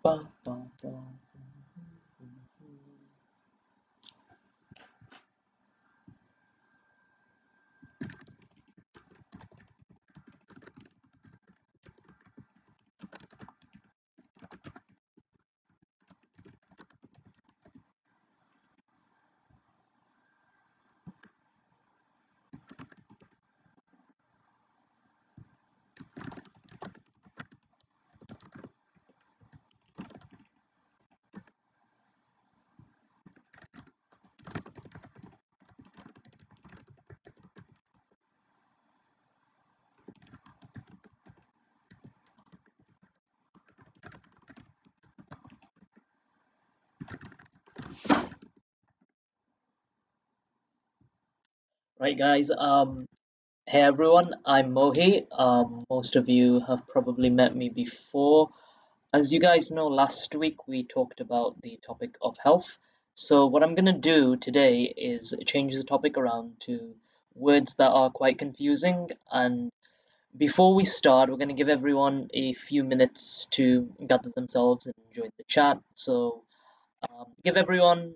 Ba, ba, ba. Right, guys. Hey everyone, I'm Mohi. Most of you have probably met me before. As you guys know, last week we talked about the topic of health. So what I'm gonna do today is change the topic around to words that are quite confusing. And before we start, we're gonna give everyone a few minutes to gather themselves and join the chat. So give everyone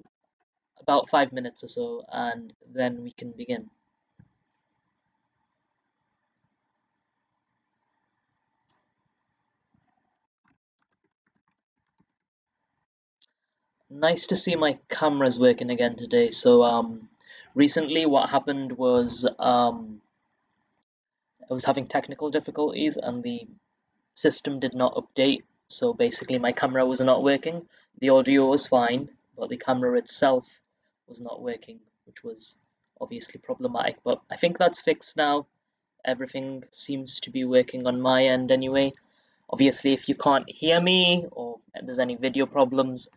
about 5 minutes or so, and then we can begin. Nice to see my cameras working again today. So recently what happened was I was having technical difficulties and the system did not update. So basically my camera was not working. The audio was fine, but the camera itself was not working, which was obviously problematic. But I think that's fixed now. Everything seems to be working on my end anyway. Obviously, if you can't hear me or there's any video problems,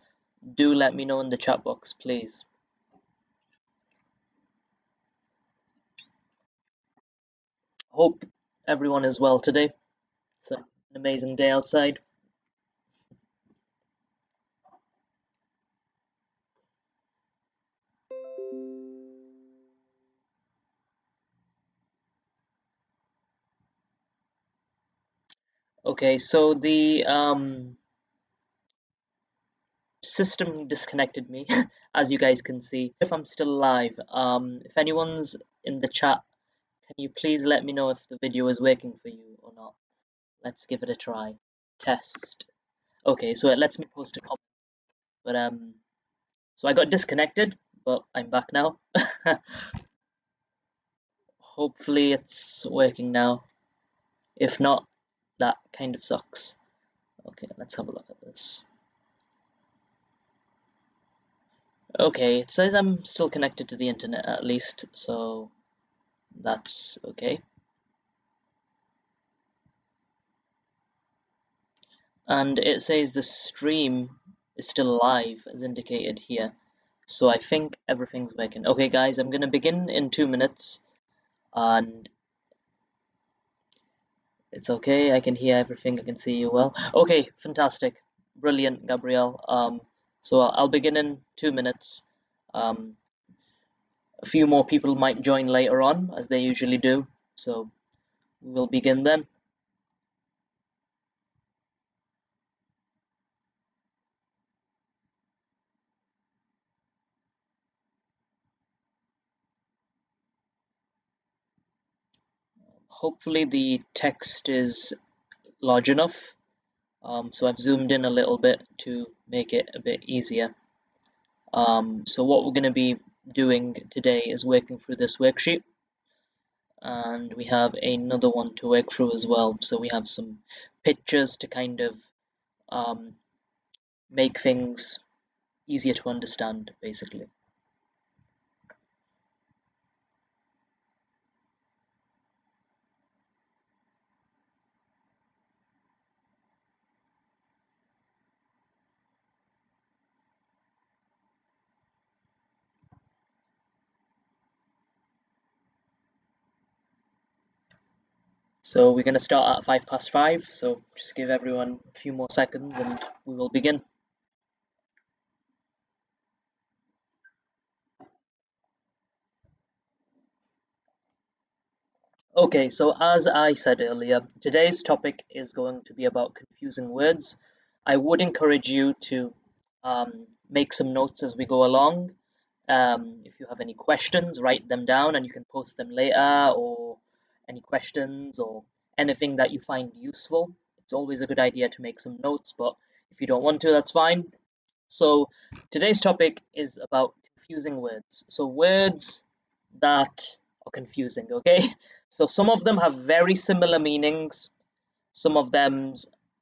do let me know in the chat box, please. Hope everyone is well today. It's an amazing day outside. Okay, so the system disconnected me, as you guys can see. If I'm still alive, if anyone's in the chat, can you please let me know if the video is working for you or not? Let's give it a try. Test. Okay, so it lets me post a comment, but so I got disconnected, but I'm back now. Hopefully it's working now. If not, that kind of sucks. Okay, let's have a look at this. Okay, it says I'm still connected to the internet at least, so that's okay. And it says the stream is still live as indicated here. So I think everything's working. Okay guys, I'm gonna begin in 2 minutes and it's okay, I can hear everything, I can see you well. Okay, fantastic. Brilliant, Gabrielle. So I'll begin in 2 minutes. Um, a few more people might join later on, as they usually do. So we'll begin then. Hopefully the text is large enough. So I've zoomed in a little bit to make it a bit easier. So what we're going to be doing today is working through this worksheet, and we have another one to work through as well. So we have some pictures to kind of um, make things easier to understand, basically. So we're going to start at 5 past 5, so just give everyone a few more seconds and we will begin. Okay, so as I said earlier, today's topic is going to be about confusing words, I would encourage you to make some notes as we go along. If you have any questions, write them down and you can post them later, or any questions or anything that you find useful. It's always a good idea to make some notes, but if you don't want to, that's fine. So today's topic is about confusing words. So words that are confusing, okay? So some of them have very similar meanings, some of them,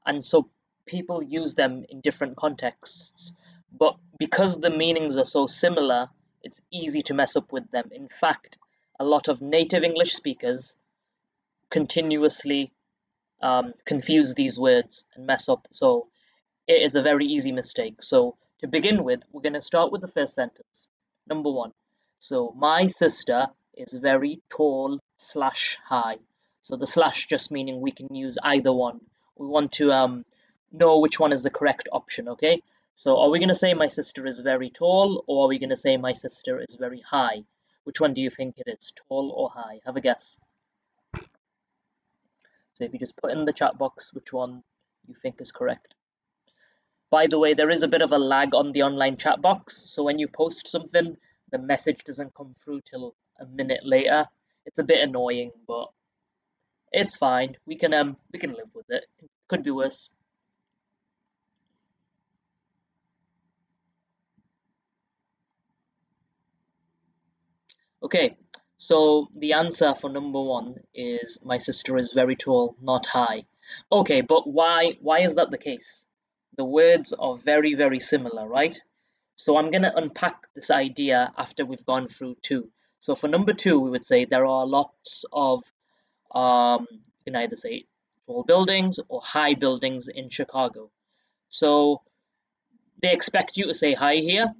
and so people use them in different contexts. But because the meanings are so similar, it's easy to mess up with them. In fact, a lot of native English speakers continuously confuse these words and mess up. So it is a very easy mistake. So to begin with, we're going to start with the first sentence. Number one. So my sister is very tall slash high. So the slash just meaning we can use either one. We want to know which one is the correct option, okay? So are we going to say my sister is very tall, or are we going to say my sister is very high? Which one do you think it is, tall or high? Have a guess. So if you just put in the chat box which one you think is correct. By the way, there is a bit of a lag on the online chat box, so when you post something, the message doesn't come through till a minute later. It's a bit annoying, but it's fine. We can live with it. Could be worse. Okay, so the answer for number one is my sister is very tall, not high. Okay, but why is that the case? The words are very, very similar, right? So I'm going to unpack this idea after we've gone through two. So for number two, we would say there are lots of, you can either say tall buildings or high buildings in Chicago. So they expect you to say high here,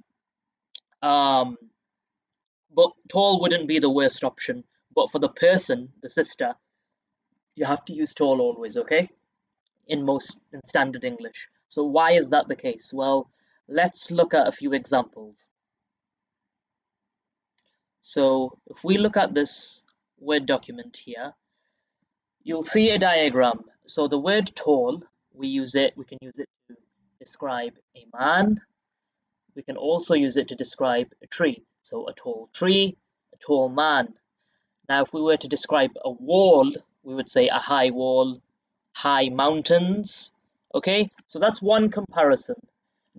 um, but tall wouldn't be the worst option. But for the person, the sister, you have to use tall always, okay? In standard English. So why is that the case? Well, let's look at a few examples. So if we look at this Word document here, you'll see a diagram. So the word tall, we can use it to describe a man. We can also use it to describe a tree. So a tall tree, a tall man. Now if we were to describe a wall, we would say a high wall, high mountains. Okay, so that's one comparison.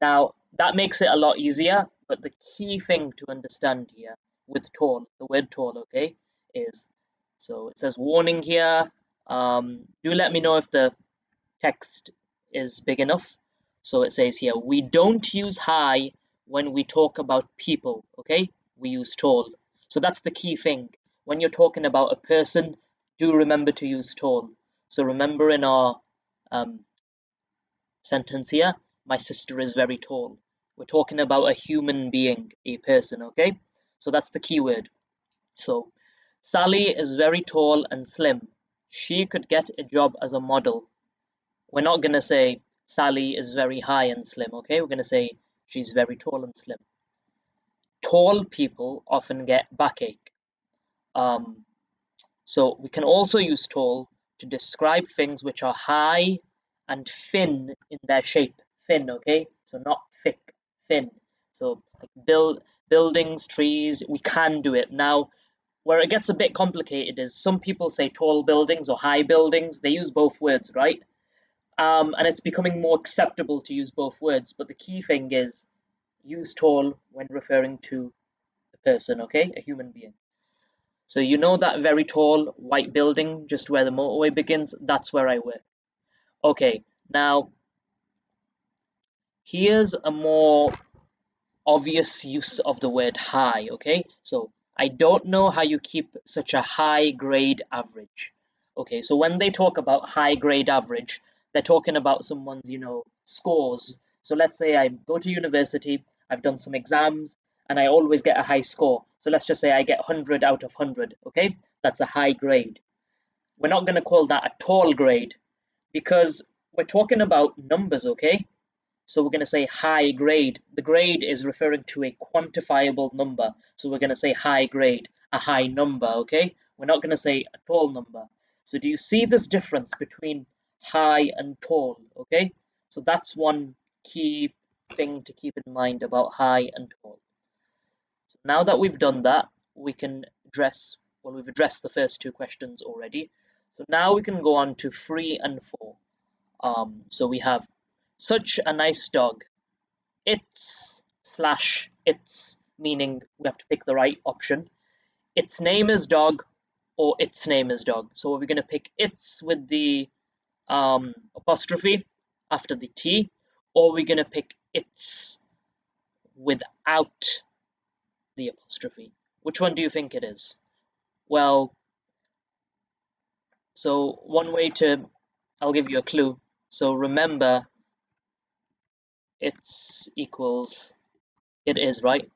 Now that makes it a lot easier, but the key thing to understand here with tall, the word tall, okay, is, so it says warning here. Do let me know if the text is big enough. So it says here, we don't use high when we talk about people, okay? We use tall. So that's the key thing. When you're talking about a person, do remember to use tall. So remember in our sentence here, my sister is very tall. We're talking about a human being, a person, okay? So that's the key word. So Sally is very tall and slim. She could get a job as a model. We're not going to say Sally is very high and slim, okay? We're going to say she's very tall and slim. Tall people often get backache. Um, so we can also use tall to describe things which are high and thin in their shape. Thin, okay? So not thick, thin. So like buildings, trees, we can do it. Now, where it gets a bit complicated is some people say tall buildings or high buildings. They use both words, right? And it's becoming more acceptable to use both words. But the key thing is use tall when referring to a person, okay? A human being. So you know that very tall white building just where the motorway begins? That's where I work. Okay, now here's a more obvious use of the word high, okay? So I don't know how you keep such a high grade average. Okay, so when they talk about high grade average, they're talking about someone's, scores. So let's say I go to university, I've done some exams, and I always get a high score. So let's just say I get 100 out of 100, okay? That's a high grade. We're not going to call that a tall grade because we're talking about numbers, okay? So we're going to say high grade. The grade is referring to a quantifiable number. So we're going to say high grade, a high number, okay? We're not going to say a tall number. So do you see this difference between high and tall, okay? So that's one key thing to keep in mind about high and tall. So now that we've done that, we can address, well, we've addressed the first two questions already. So now we can go on to 3 and 4. So we have such a nice dog. It's meaning we have to pick the right option. Its name is dog or its name is dog. So are we going to pick it's with the apostrophe after the T, or are we going to pick it's without the apostrophe? Which one do you think it is? Well, so one way to, I'll give you a clue. So remember, it's equals, it is, right?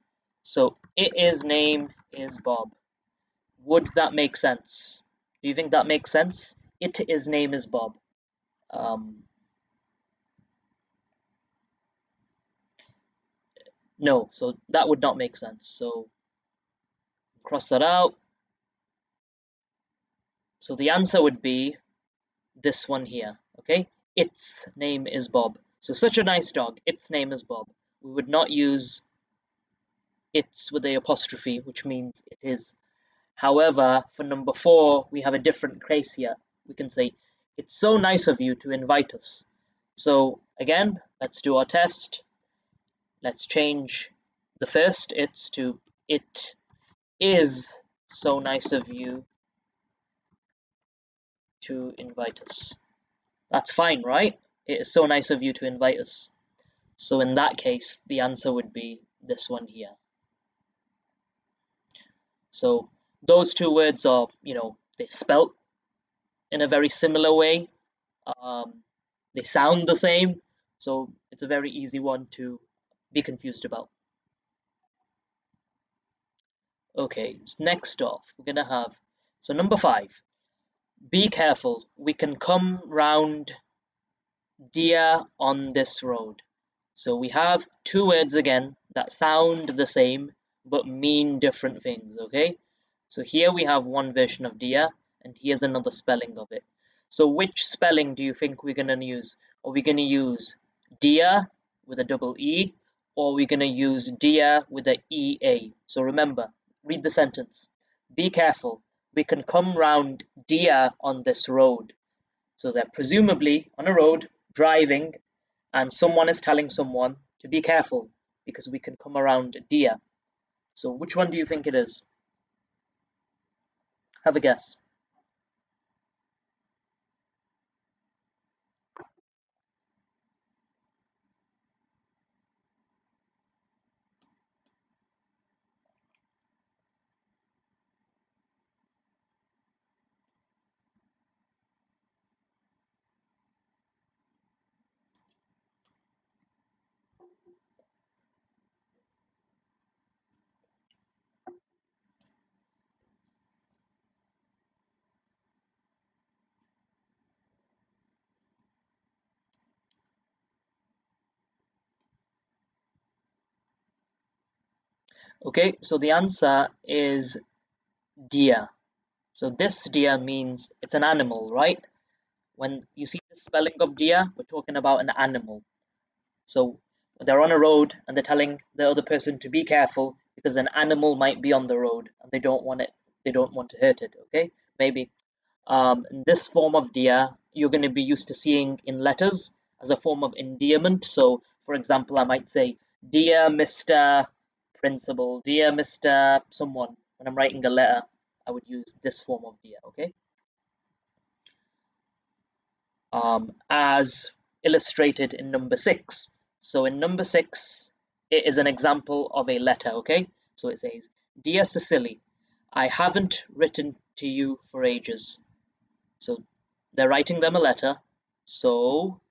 So it is name is Bob. Would that make sense? Do you think that makes sense? It is name is Bob. No, so that would not make sense. So cross that out. So the answer would be this one here, okay? Its name is Bob. So such a nice dog, its name is Bob. We would not use it's with a apostrophe, which means it is. However, for number 4, we have a different case here. We can say, it's so nice of you to invite us. So again, let's do our test. Let's change the first it's to it is so nice of you to invite us. That's fine, right? It is so nice of you to invite us. So in that case, the answer would be this one here. So those two words are, they're spelt in a very similar way. They sound the same, so it's a very easy one to be confused about. Okay, so next off, we're gonna have, so number 5, be careful, we can come round deer on this road. So we have two words again that sound the same but mean different things, okay? So here we have one version of deer and here's another spelling of it. So which spelling do you think we're going to use? Are we going to use deer with a double E, or are we going to use deer with a EA? So remember, read the sentence. Be careful, we can come round deer on this road. So they're presumably on a road, driving, and someone is telling someone to be careful because we can come around deer. So which one do you think it is? Have a guess. Okay, so the answer is deer. So this deer means it's an animal, right? When you see the spelling of deer, we're talking about an animal. So they're on a road and they're telling the other person to be careful because an animal might be on the road and they don't want to hurt it, okay? Maybe. In this form of deer, you're going to be used to seeing in letters as a form of endearment. So, for example, I might say, Dear Mr. Principal, Dear Mr. Someone. When I'm writing a letter, I would use this form of dear, okay? As illustrated in number 6. So in number 6, it is an example of a letter, okay? So it says, Dear Cecily, I haven't written to you for ages. So they're writing them a letter. So,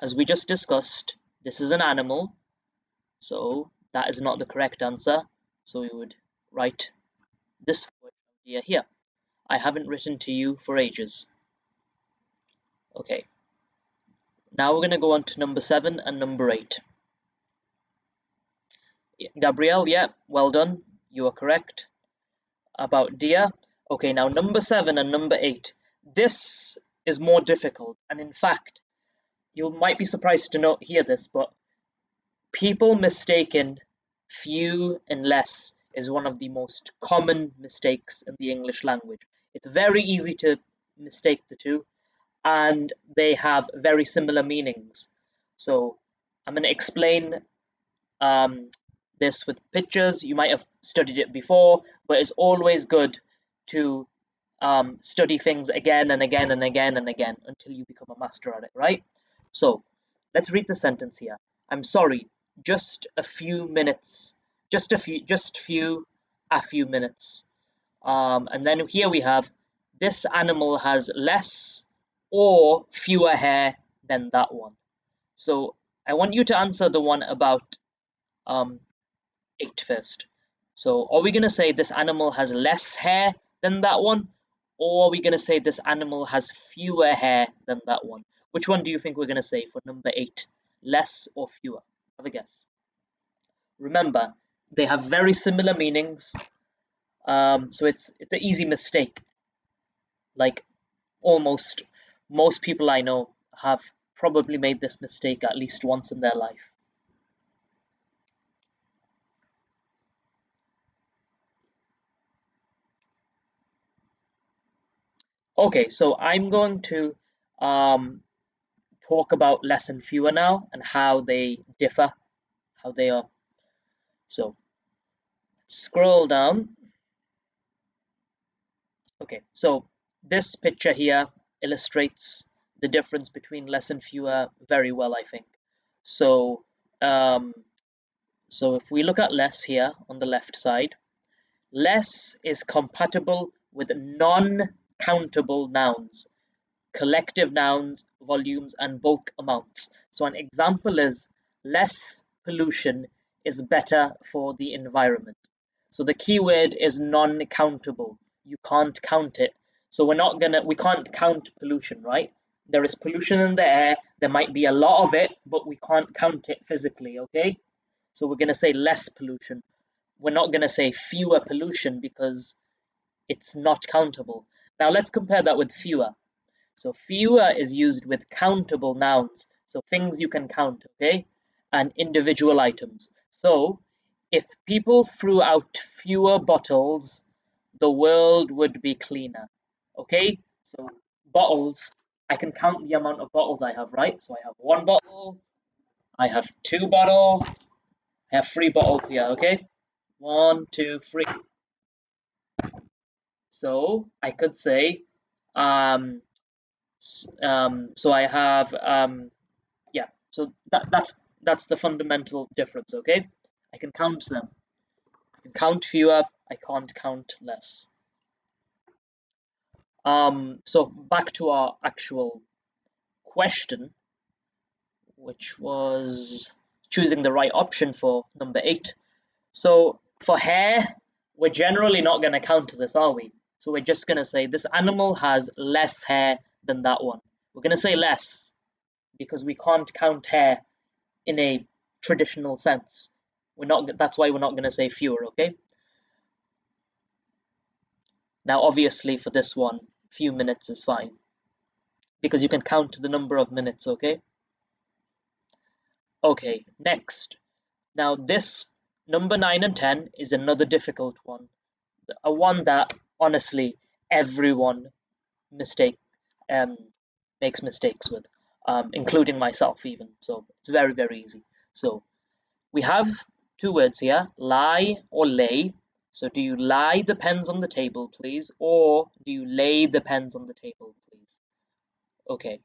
as we just discussed, this is an animal. So that is not the correct answer. So we would write this word here. I haven't written to you for ages. Okay. Now we're going to go on to number 7 and number 8. Gabrielle, yeah, well done. You are correct about dear. Okay, now number 7 and number 8. This is more difficult. And in fact, you might be surprised to hear this, but people mistaking few and less is one of the most common mistakes in the English language. It's very easy to mistake the two, and they have very similar meanings. So I'm going to explain um, this with pictures. You might have studied it before, but it's always good to study things again and again and again and again until you become a master at it, right? So let's read the sentence here. I'm sorry, just a few minutes, a few minutes. And then here we have, this animal has less or fewer hair than that one. So I want you to answer the one about um, 8 first. So are we going to say this animal has less hair than that one? Or are we going to say this animal has fewer hair than that one? Which one do you think we're going to say for number 8? Less or fewer? Have a guess. Remember, they have very similar meanings. So it's an easy mistake. Like almost most people I know have probably made this mistake at least once in their life. Okay, so I'm going to um, talk about less and fewer now and how they differ, how they are. So let's scroll down. Okay, so this picture here illustrates the difference between less and fewer very well, I think. So, um, so if we look at less here on the left side, less is compatible with non-countable nouns, collective nouns, volumes, and bulk amounts. So an example is less pollution is better for the environment. So the key word is non-countable. You can't count it. So we can't count pollution, right? There is pollution in the air. There might be a lot of it, but we can't count it physically, okay? So we're gonna say less pollution. We're not gonna say fewer pollution because it's not countable. Now let's compare that with fewer. So fewer is used with countable nouns, so things you can count, okay? And individual items. So if people threw out fewer bottles, the world would be cleaner, okay? So bottles, I can count the amount of bottles I have, right? So I have 1 bottle, I have 2 bottles, I have 3 bottles here, okay? 1, 2, 3. So I could say, um, so I have yeah, so that's the fundamental difference, okay? I can count them. I can count fewer, I can't count less. So back to our actual question, which was choosing the right option for number 8. So for hair, we're generally not going to count this, are we? So we're just going to say this animal has less hair than that one. We're going to say less because we can't count hair in a traditional sense. That's why we're not going to say fewer, okay? Now obviously for this one, few minutes is fine because you can count the number of minutes, okay? Okay, next. Now this number 9 and 10 is another difficult one. A one that honestly everyone mistake um, makes mistakes with, including myself even. So it's very, very easy. So we have 2 words here, lie or lay. So do you lie the pens on the table, please? Or do you lay the pens on the table, please? Okay,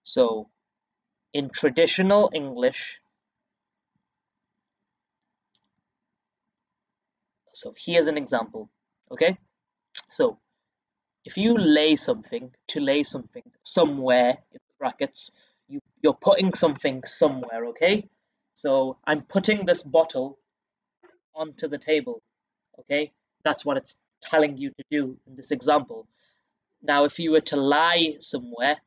so in traditional English, so here's an example, okay? So if you lay something, to lay something somewhere in brackets, you're putting something somewhere, okay? So I'm putting this bottle onto the table, okay? That's what it's telling you to do in this example. Now, if you were to lie somewhere,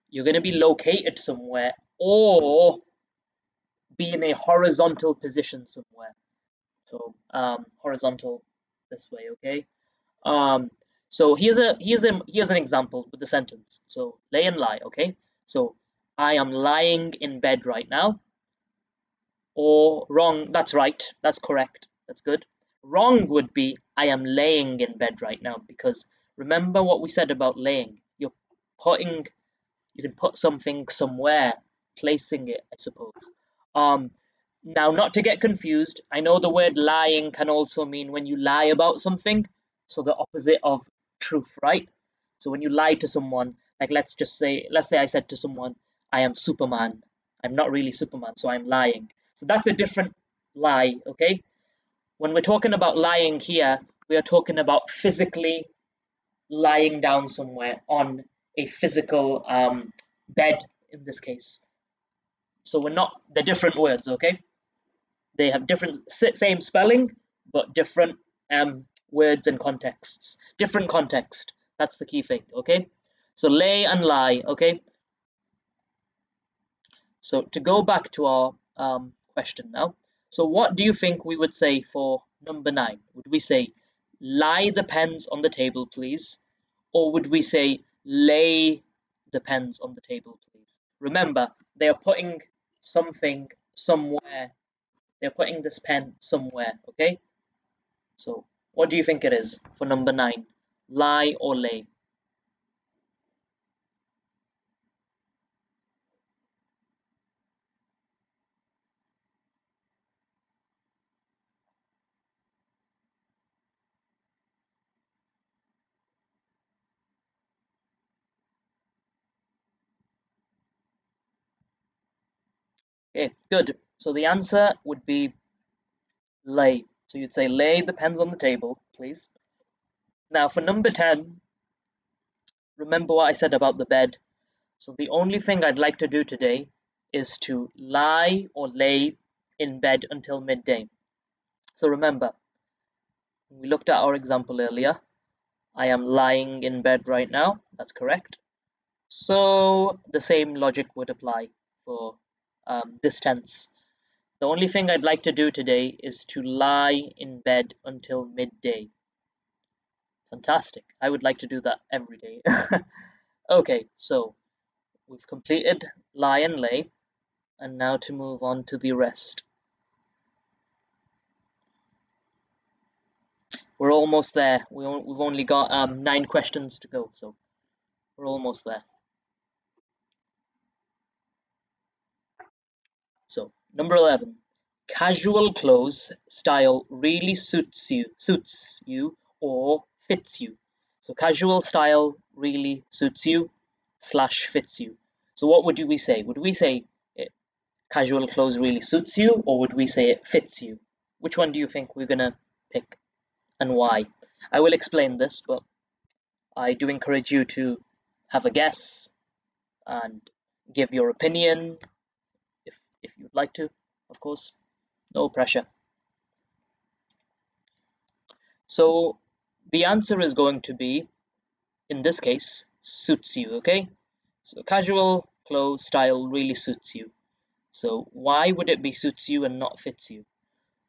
you're going to be located somewhere or be in a horizontal position somewhere. So horizontal this way, okay? Um, so here's an example with the sentence. So lay and lie, okay? So I am lying in bed right now. Or wrong, that's right, that's correct, that's good. Wrong would be I am laying in bed right now, because remember what we said about laying. Putting, you can put something somewhere, placing it, I suppose. Um, Now, not to get confused, I know the word lying can also mean when you lie about something, so the opposite of truth, right? So when you lie to someone, like let's say I said to someone, I am Superman. I'm not really Superman, so I'm lying. So that's a different lie, okay? When we're talking about lying here, we are talking about physically lying down somewhere on a physical bed in this case. So we're not, they're different words, okay? They have different, same spelling, but different words and contexts. Different context. That's the key thing, okay? So lay and lie, okay? So to go back to our question now. So what do you think we would say for number 9? Would we say lie the pens on the table, please? Or would we say lay the pens on the table, please? Remember, they are putting something somewhere. They're putting this pen somewhere, okay? So what do you think it is for number 9? Lie or lay? Okay, good. So the answer would be lay. So you'd say lay the pens on the table, please. Now for number 10, remember what I said about the bed. So the only thing I'd like to do today is to lie or lay in bed until midday. So remember, we looked at our example earlier. I am lying in bed right now. That's correct. So the same logic would apply for this tense. The only thing I'd like to do today is to lie in bed until midday. Fantastic. I would like to do that every day. Okay, so we've completed lie and lay, and now to move on to the rest. We're almost there. We've only got 9 questions to go, so we're almost there. So number 11, casual clothes style really suits you or fits you. So casual style really suits you slash fits you. So what would we say? Would we say casual clothes really suits you, or would we say it fits you? Which one do you think we're gonna pick and why? I will explain this, but I do encourage you to have a guess and give your opinion if you'd like to, of course. No pressure. So the answer is going to be, in this case, suits you, okay? So casual clothes style really suits you. So why would it be suits you and not fits you?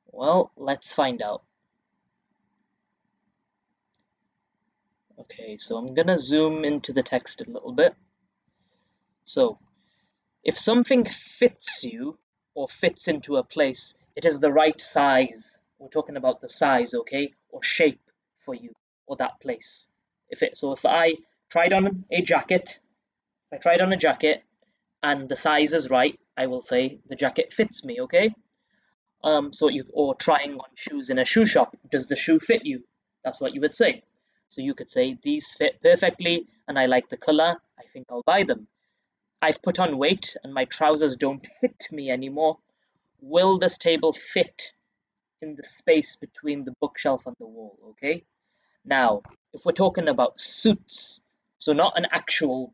Well, let's find out. Okay, so I'm gonna zoom into the text a little bit. So if something fits you or fits into a place, it is the right size. We're talking about the size, okay? Or shape for you or that place. If I tried on a jacket, if I tried on a jacket and the size is right, I will say the jacket fits me, okay? Or trying on shoes in a shoe shop, does the shoe fit you? That's what you would say. So you could say these fit perfectly and I like the color, I think I'll buy them. I've put on weight and my trousers don't fit me anymore. Will this table fit in the space between the bookshelf and the wall? Okay. Now, if we're talking about suits, so not an actual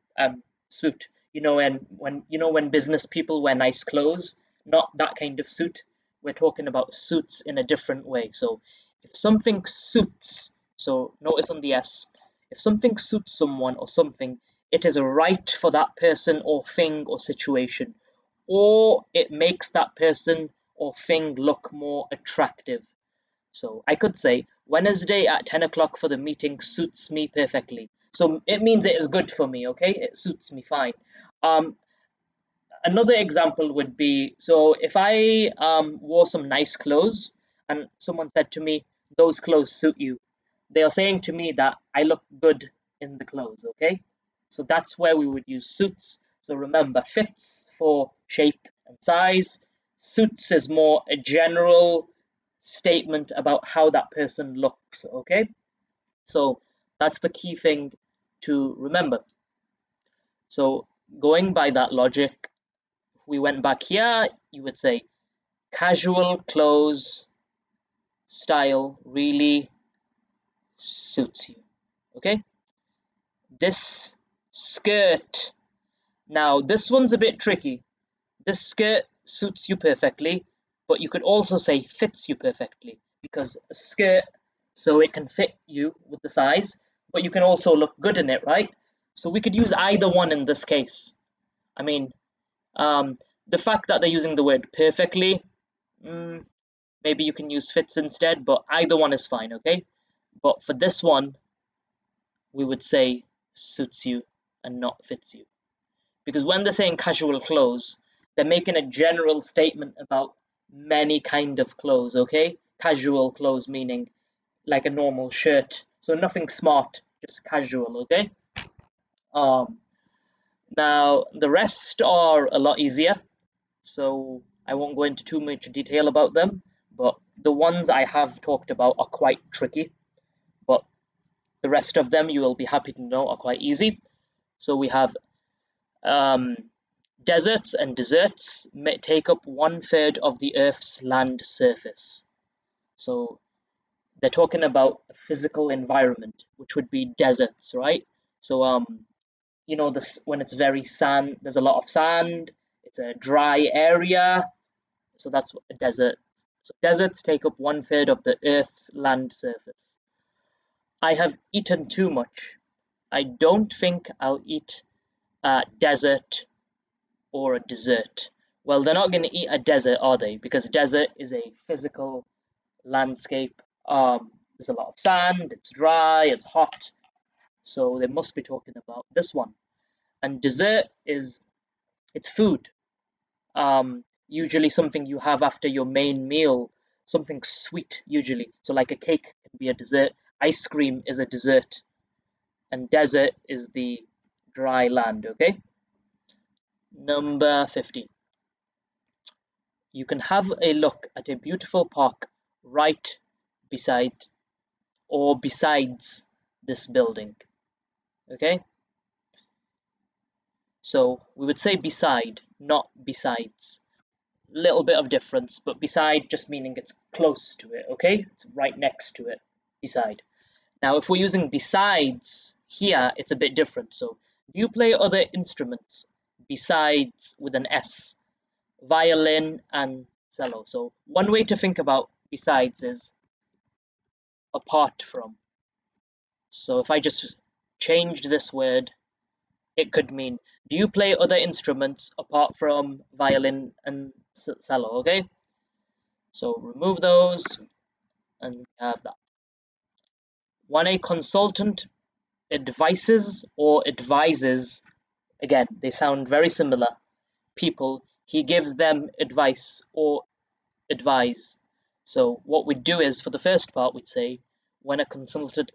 suit, when business people wear nice clothes, not that kind of suit. We're talking about suits in a different way. So if something suits, so notice on the S, if something suits someone or something, it is right for that person or thing or situation, or it makes that person or thing look more attractive. So I could say Wednesday at 10 o'clock for the meeting suits me perfectly. So it means it is good for me, okay? It suits me fine. Um, Another example would be, so if I wore some nice clothes and someone said to me, those clothes suit you, they are saying to me that I look good in the clothes, okay? So that's where we would use suits. So remember, fits for shape and size. Suits is more a general statement about how that person looks, okay? So that's the key thing to remember. So going by that logic, if we went back here, you would say casual clothes style really suits you, okay? This skirt. Now, this one's a bit tricky. This skirt suits you perfectly, but you could also say fits you perfectly because a skirt, so it can fit you with the size, but you can also look good in it, right? So we could use either one in this case. I mean, um, the fact that they're using the word perfectly, mm, maybe you can use fits instead, but either one is fine, okay? But for this one, we would say suits you and not fits you. Because when they're saying casual clothes, they're making a general statement about many kind of clothes, okay? Casual clothes meaning like a normal shirt. So nothing smart, just casual, okay? Um, Now the rest are a lot easier, so I won't go into too much detail about them, but the ones I have talked about are quite tricky, but the rest of them you will be happy to know are quite easy. So we have um, deserts and deserts take up 1/3 of the Earth's land surface. So they're talking about a physical environment, which would be deserts, right? So you know this when it's very sand, there's a lot of sand. It's a dry area, so that's what a desert. So deserts take up 1/3 of the Earth's land surface. I have eaten too much. I don't think I'll eat a desert or a dessert. Well, they're not going to eat a desert, are they? Because desert is a physical landscape. There's a lot of sand, it's dry, it's hot. So they must be talking about this one. And dessert is it's food. Usually something you have after your main meal, something sweet usually. So like a cake can be a dessert. Ice cream is a dessert, and desert is the dry land. Okay. Number 15. You can have a look at a beautiful park right beside or besides this building. Okay, so we would say beside, not besides. Little bit of difference, but beside just meaning it's close to it. Okay, it's right next to it. Beside. Now, if we're using besides here, it's a bit different. So, do you play other instruments besides with an S? Violin and cello. So one way to think about besides is apart from. So if I just changed this word, it could mean, do you play other instruments apart from violin and cello? Okay, so remove those and we have that. When a consultant advises or advises, again, they sound very similar. People, he gives them advice or advise. So what we'd do is, for the first part, we'd say when a consultant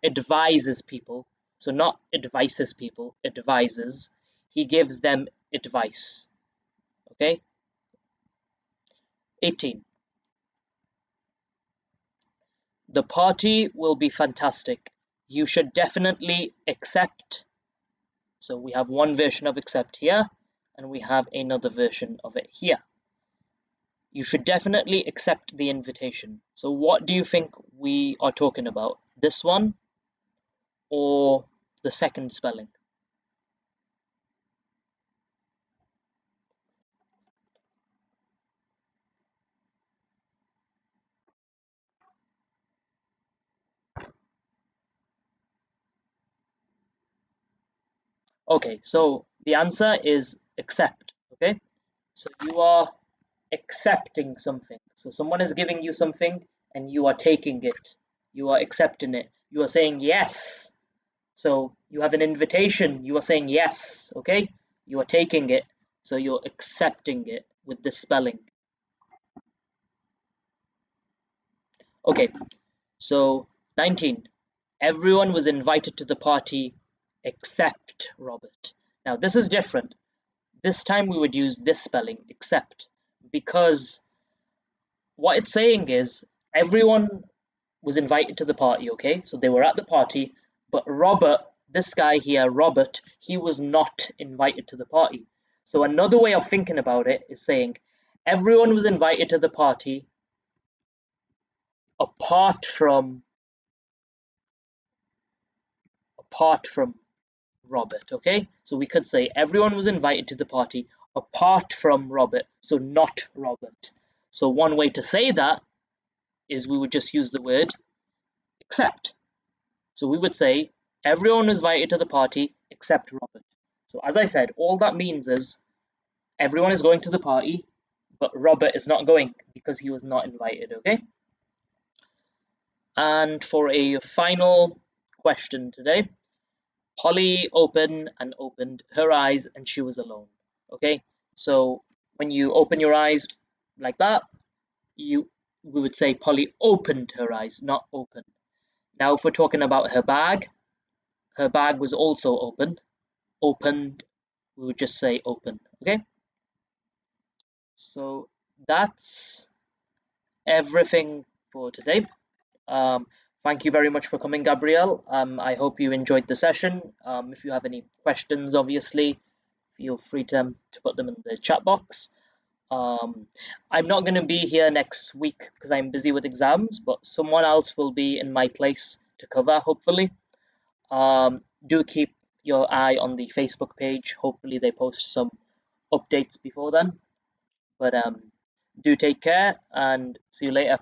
advises people, so not advises people, advises, he gives them advice. Okay? 18. The party will be fantastic. You should definitely accept. So we have one version of accept here, and we have another version of it here. You should definitely accept the invitation. So what do you think we are talking about? This one or the second spelling? Okay, so the answer is accept. Okay, so you are accepting something. So someone is giving you something and you are taking it. You are accepting it. You are saying yes. So you have an invitation. You are saying yes. Okay, you are taking it. So you're accepting it with the spelling. Okay, so 19. Everyone was invited to the party except Robert. Now this is different. This time we would use this spelling, except, because what it's saying is everyone was invited to the party, okay? So they were at the party, but Robert, this guy here, Robert, he was not invited to the party. So another way of thinking about it is saying everyone was invited to the party apart from apart from Robert, okay? So we could say everyone was invited to the party apart from Robert, so not Robert. So one way to say that is we would just use the word except. So we would say everyone was invited to the party except Robert. So as I said, all that means is everyone is going to the party, but Robert is not going because he was not invited, okay? And for a final question today, Polly opened her eyes and she was alone. Okay, so when you open your eyes like that, we would say Polly opened her eyes, not open. Now, if we're talking about her bag was also open. Opened, we would just say open. Okay, so that's everything for today. Um, Thank you very much for coming, Gabrielle. I hope you enjoyed the session. If you have any questions, obviously, feel free to put them in the chat box. I'm not going to be here next week because I'm busy with exams, but someone else will be in my place to cover, hopefully. Do keep your eye on the Facebook page. Hopefully, they post some updates before then. But do take care and see you later.